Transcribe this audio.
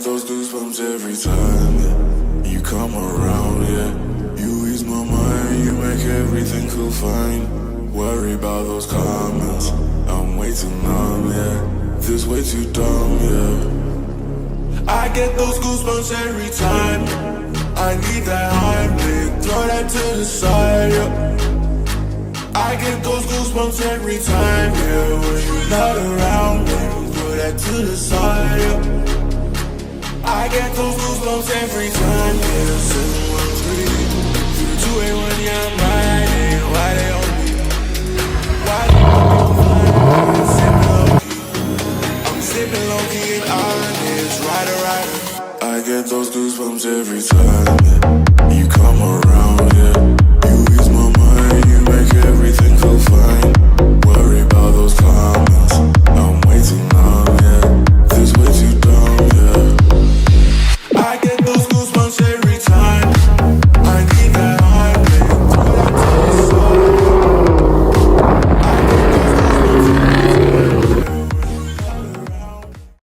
Those goosebumps every time, yeah. You come around, yeah. You ease my mind, you make everything feel fine. Worry about those comments, I'm way too numb, yeah. This way too dumb, yeah. I get those goosebumps every time. I need that Heimlich, throw that to the side, yeah. I get those goosebumps every time, yeah. When you're not around, baby, throw that to the side, yeah. I get those goosebumps every time, yeah. 713 through 281, yeah, I'm riding. Why they on me? Why they on me? I'm sipping low-key and honest, rider. I get those goosebumps every time, yeah. You come around, yeah. You ease my mind, you make everything feel fine. Worry about those comments, I'm way too numb, yeah. This way too dumb, yeah. I get those goosebumps.